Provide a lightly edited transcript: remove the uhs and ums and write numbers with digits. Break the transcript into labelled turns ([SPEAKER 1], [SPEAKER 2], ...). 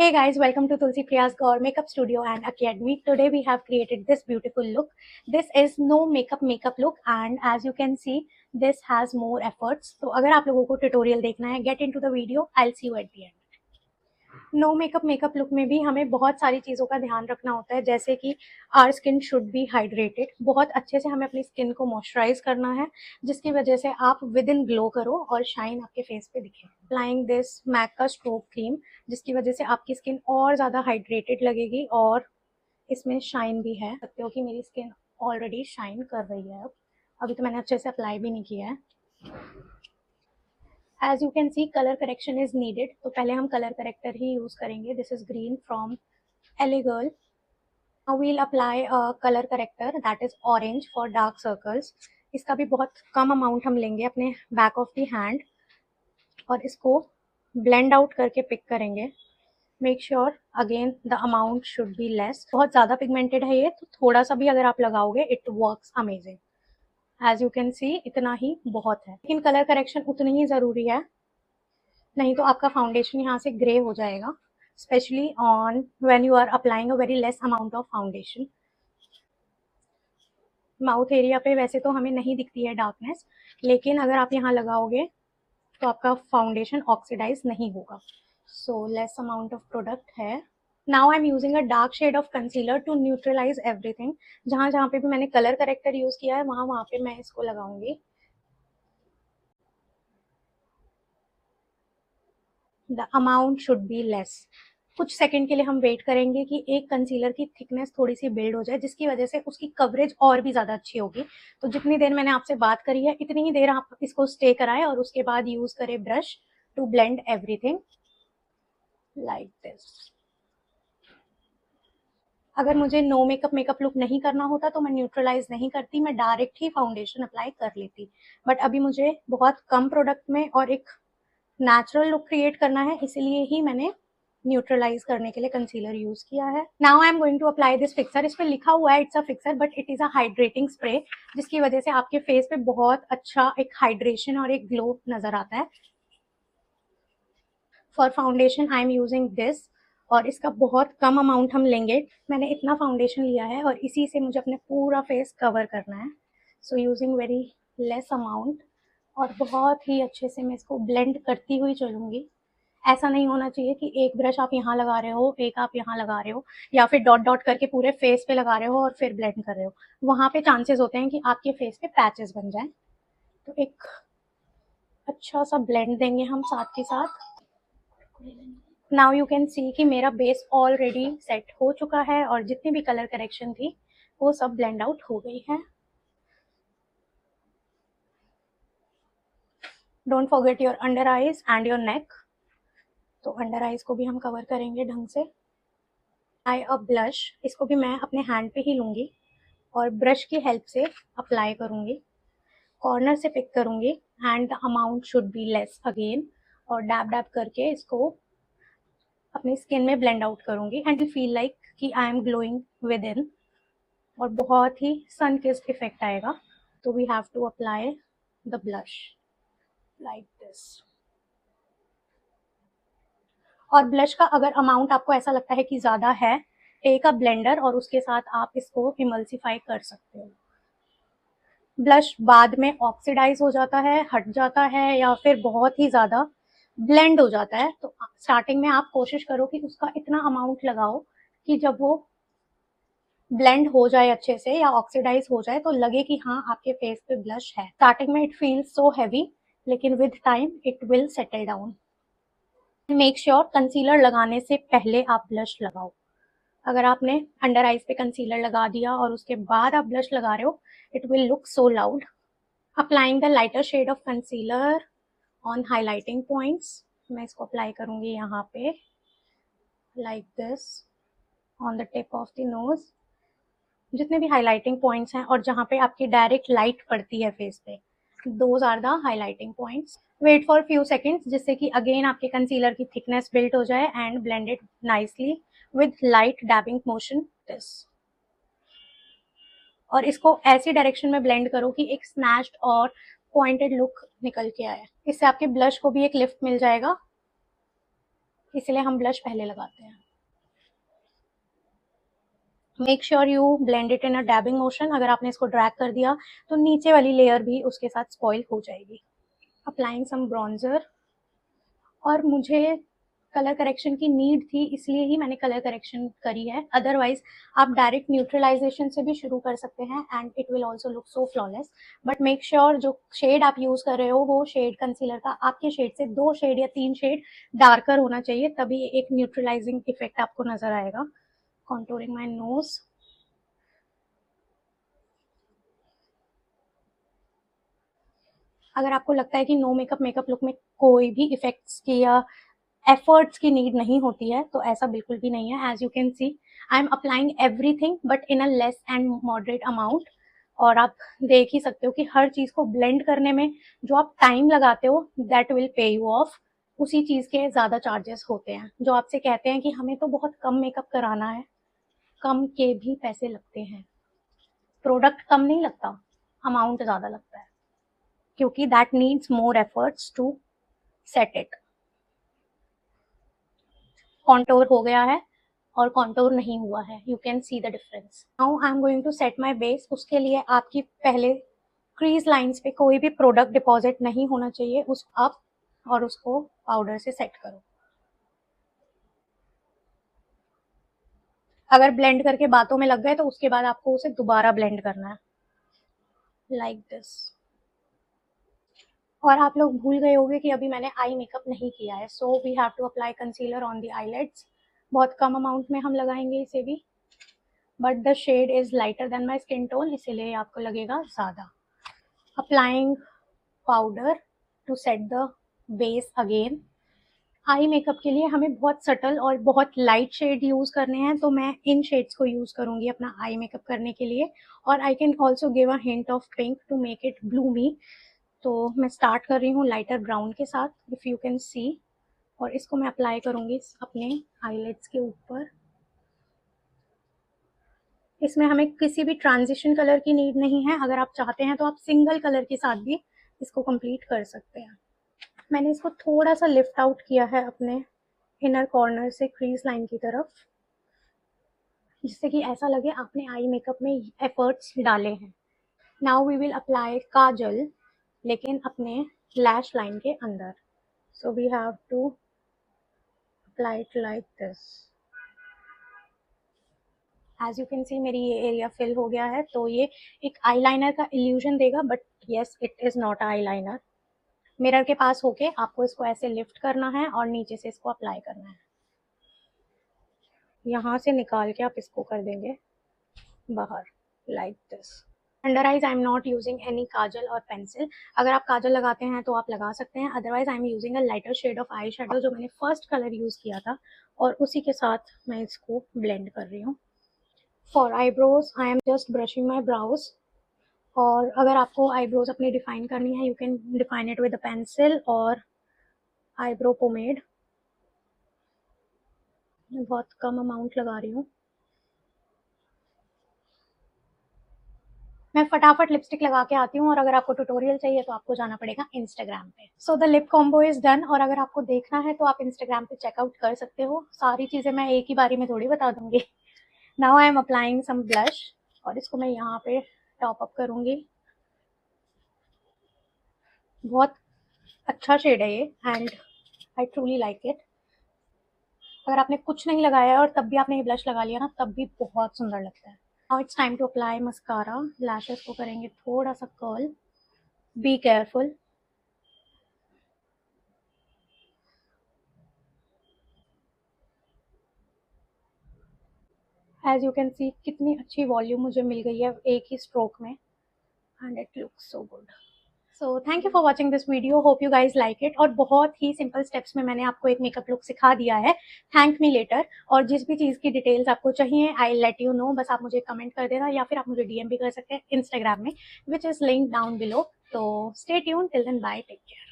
[SPEAKER 1] Hey guys, welcome to Tulsi Priya's Gaur Makeup Studio and Academy. Today we have created this beautiful look. This is no makeup look and as you can see, this has more efforts. तो अगर आप लोगों को tutorial देखना है, get into the video. I'll see you at the end. No makeup look में भी हमें बहुत सारी चीज़ों का ध्यान रखना होता है, जैसे कि our skin should be hydrated. बहुत अच्छे से हमें अपनी स्किन को मॉइस्चराइज करना है, जिसकी वजह से आप विद इन ग्लो करो और शाइन आपके फेस पे दिखे। अप्लाइंग दिस मैक का स्ट्रोक क्रीम, जिसकी वजह से आपकी स्किन और ज़्यादा हाइड्रेटेड लगेगी और इसमें शाइन भी है। सकते हो कि मेरी स्किन ऑलरेडी शाइन कर रही है। अभी तो मैंने अच्छे से अप्लाई भी नहीं किया है। As you can see colour correction is needed, तो पहले हम कलर करेक्टर ही यूज करेंगे। This is green from LA Girl. Now we'll apply a color corrector that is orange for dark circles. इसका भी बहुत कम अमाउंट हम लेंगे अपने बैक ऑफ द हैंड और इसको ब्लेंड आउट करके पिक करेंगे। Make sure again the amount should be less. बहुत ज़्यादा पिगमेंटेड है ये, तो थोड़ा सा भी अगर आप लगाओगे it works amazing. As you can see इतना ही बहुत है, लेकिन कलर करेक्शन उतनी ही ज़रूरी है, नहीं तो आपका फाउंडेशन यहाँ से ग्रे हो जाएगा, specially on when you are applying a very less amount of foundation. Mouth area पे वैसे तो हमें नहीं दिखती है डार्कनेस, लेकिन अगर आप यहाँ लगाओगे तो आपका फाउंडेशन ऑक्सीडाइज नहीं होगा। So less amount of product है। Now I am using a dark shade of concealer to neutralise everything. जहाँ जहाँ पे भी मैंने कलर करेक्टर यूज किया है वहाँ वहाँ पे मैं इसको लगाऊंगी। The amount should be less. कुछ सेकंड के लिए हम वेट करेंगे कि एक कंसीलर की थिकनेस थोड़ी सी बिल्ड हो जाए, जिसकी वजह से उसकी कवरेज और भी ज़्यादा अच्छी होगी। तो जितनी देर मैंने आपसे बात करी है इतनी ही देर आप इसको स्टे कराएं और उसके बाद यूज करें brush to blend everything like this. अगर मुझे नो मेकअप लुक नहीं करना होता तो मैं न्यूट्रलाइज नहीं करती, मैं डायरेक्ट ही फाउंडेशन अप्लाई कर लेती। बट अभी मुझे बहुत कम प्रोडक्ट में और एक नेचुरल लुक क्रिएट करना है, इसलिए ही मैंने न्यूट्रलाइज करने के लिए कंसीलर यूज किया है। Now I am going to apply this fixer. इस पे लिखा हुआ है it's a fixer, but it is a hydrating spray, जिसकी वजह से आपके फेस पे बहुत अच्छा एक हाइड्रेशन और एक ग्लो नजर आता है। For foundation I am using this और इसका बहुत कम अमाउंट हम लेंगे। मैंने इतना फाउंडेशन लिया है और इसी से मुझे अपने पूरा फेस कवर करना है। So using very less amount और बहुत ही अच्छे से मैं इसको ब्लेंड करती हुई चलूंगी। ऐसा नहीं होना चाहिए कि एक ब्रश आप यहाँ लगा रहे हो, एक आप यहाँ लगा रहे हो, या फिर डॉट डॉट करके पूरे फेस पे लगा रहे हो और फिर ब्लेंड कर रहे हो। वहां पे चांसेस होते हैं कि आपके फेस पे पैचेस बन जाए। तो एक अच्छा सा ब्लेंड देंगे हम साथ के साथ। नाउ यू कैन सी कि मेरा बेस ऑलरेडी सेट हो चुका है और जितनी भी कलर करेक्शन थी वो सब ब्लेंड आउट हो गई है। Don't forget your under eyes and your neck. तो अंडर आईज को भी हम कवर करेंगे ढंग से। आई अ ब्लश, इसको भी मैं अपने हैंड पे ही लूंगी और ब्रश की हेल्प से अप्लाई करूंगी। कॉर्नर से पिक करूंगी and the amount should be less again, और डैब डैब करके इसको अपनी स्किन में ब्लेंड आउट करूंगी एंड फील लाइक कि I am glowing within, और बहुत ही सन किस्ड इफेक्ट आएगा। तो we have to apply the blush like this. और ब्लश का अगर अमाउंट आपको ऐसा लगता है कि ज़्यादा है, टेक अ ब्लेंडर और उसके साथ आप इसको इमल्सीफाई कर सकते हो। ब्लश बाद में ऑक्सीडाइज हो जाता है, हट जाता है, या फिर बहुत ही ज़्यादा ब्लेंड हो जाता है। तो स्टार्टिंग में आप कोशिश करो कि उसका इतना अमाउंट लगाओ कि जब वो ब्लेंड हो जाए अच्छे से या ऑक्सीडाइज हो जाए तो लगे कि हाँ आपके फेस पे ब्लश है। स्टार्टिंग में इट फील्स सो हैवी, लेकिन with time it will settle down. Make sure concealer लगाने से पहले आप ब्लश लगाओ। अगर आपने अंडर आईज पे कंसीलर लगा दिया और उसके बाद आप ब्लश लगा रहे हो, it will look so loud. Applying the lighter shade of concealer on highlighting points. मैं इसको अप्लाई करूंगी यहाँ पे like this on the tip of the nose. जितने भी हाईलाइटिंग पॉइंट्स हैं और जहाँ पे आपकी डायरेक्ट लाइट पड़ती है फेस पे, those are the highlighting points. Wait for few seconds, जिससे कि अगेन आपके कंसीलर की थिकनेस बिल्ड हो जाए and blended nicely with light डैबिंग motion this. और इसको ऐसी डायरेक्शन में ब्लेंड करो कि एक स्नैच्ड और पॉइंटेड लुक निकल के आए। इससे आपके ब्लश को भी एक लिफ्ट मिल जाएगा। इसलिए हम ब्लश पहले लगाते हैं। Make sure you blend it in a डैबिंग motion. अगर आपने इसको ड्रैग कर दिया तो नीचे वाली लेयर भी उसके साथ स्पॉइल हो जाएगी। अप्लाइंग सम ब्रॉन्जर, और मुझे कलर करेक्शन की नीड थी इसलिए ही मैंने कलर करेक्शन करी है, अदरवाइज आप डायरेक्ट न्यूट्रलाइजेशन से भी शुरू कर सकते हैं and it will also look so flawless. But make sure जो शेड आप यूज कर रहे हो वो शेड कंसीलर का आपके शेड से 2 शेड या 3 शेड डार्कर होना चाहिए, तभी एक न्यूट्रलाइजिंग इफेक्ट आपको नजर आएगा। Contouring my nose. अगर आपको लगता है कि नो मेकअप लुक में कोई भी इफेक्ट्स की या एफर्ट्स की नीड नहीं होती है, तो ऐसा बिल्कुल भी नहीं है। As you can see I am applying everything but in a less and moderate amount. और आप देख ही सकते हो कि हर चीज को ब्लेंड करने में जो आप टाइम लगाते हो that will pay you of. उसी चीज के ज्यादा चार्जेस होते हैं। जो आपसे कहते हैं कि हमें तो बहुत कम मेकअप कराना है, कम के भी पैसे लगते हैं। प्रोडक्ट कम नहीं लगता, अमाउंट ज्यादा लगता है, क्योंकि that needs more efforts to set it. Contour हो गया है और कॉन्टोर नहीं हुआ है, you can see the difference. Now I am going to set my base. उसके लिए आपकी पहले क्रीज लाइंस पे कोई भी प्रोडक्ट डिपॉजिट नहीं होना चाहिए, उस आप और उसको पाउडर से सेट करो। अगर ब्लेंड करके बातों में लग गए तो उसके बाद आपको उसे दोबारा ब्लेंड करना है, लाइक दिस। और आप लोग भूल गए होंगे कि अभी मैंने आई मेकअप नहीं किया है, so we have to apply concealer on the eyelids. बहुत कम अमाउंट में हम लगाएंगे इसे भी, but the shade is lighter than my skin tone, इसीलिए आपको लगेगा ज्यादा। Applying powder to set the base again. Eye makeup के लिए हमें बहुत सटल और बहुत लाइट शेड यूज करने हैं, तो मैं इन शेड्स को यूज करूंगी अपना आई मेकअप करने के लिए। और I can also give a hint of pink to make it bloomy. तो मैं स्टार्ट कर रही हूँ लाइटर ब्राउन के साथ, इफ यू कैन सी। और इसको मैं अप्लाई करूंगी अपने आईलेट्स के ऊपर। इसमें हमें किसी भी ट्रांजिशन कलर की नीड नहीं है। अगर आप चाहते हैं तो आप सिंगल कलर के साथ भी इसको कंप्लीट कर सकते हैं। मैंने इसको थोड़ा सा लिफ्ट आउट किया है अपने इनर कॉर्नर से क्रीज लाइन की तरफ, जिससे कि ऐसा लगे आपने आई मेकअप में एफर्ट्स डाले हैं। Now we will apply kajal, लेकिन अपने लैश लाइन के अंदर। So we have to apply it like this. As you can see मेरी ये एरिया फिल हो गया है, तो ये एक आईलाइनर का इल्यूजन देगा, but yes it is not eyeliner. Mirror के पास होके आपको इसको ऐसे लिफ्ट करना है और नीचे से इसको अप्लाई करना है। यहाँ से निकाल के आप इसको कर देंगे बाहर, like this. Under eyes I am not using any kajal और पेंसिल। अगर आप काजल लगाते हैं तो आप लगा सकते हैं, otherwise I am using a lighter shade of eye shadow जो मैंने फर्स्ट कलर यूज किया था, और उसी के साथ मैं इसको ब्लेंड कर रही हूँ। For eyebrows I am just brushing my browse. और अगर आपको आईब्रोज अपनी डिफाइन करनी है, you can define it with a pencil और आईब्रो पोमेड। मैं बहुत कम अमाउंट लगा रही हूँ। मैं फटाफट लिपस्टिक लगा के आती हूँ, और अगर आपको ट्यूटोरियल चाहिए तो आपको जाना पड़ेगा इंस्टाग्राम पे। So the lip combo is done. और अगर आपको देखना है तो आप इंस्टाग्राम पे चेकआउट कर सकते हो, सारी चीजें मैं एक ही बारी में थोड़ी बता दूंगी। Now I am applying some blush, और इसको मैं यहाँ पे टॉप अप करूंगी। बहुत अच्छा शेड है ये and I truly like it. अगर आपने कुछ नहीं लगाया है और तब भी आपने ये ब्लश लगा लिया ना, तब भी बहुत सुंदर लगता है। Now it's time to apply mascara. Lashes को करेंगे थोड़ा सा curl, be careful. As you can see कितनी अच्छी वॉल्यूम मुझे मिल गई है एक ही स्ट्रोक में, and it looks so good. So thank you for watching this video, hope you guys like it. और बहुत ही सिंपल स्टेप्स में मैंने आपको एक मेकअप लुक सिखा दिया है। Thank me later. और जिस भी चीज़ की डिटेल्स आपको चाहिए आई लेट यू नो, बस आप मुझे कमेंट कर देना, या फिर आप मुझे डीएम भी कर सकते हैं इंस्टाग्राम में, which is link down below. तो stay tune till then, bye, take care.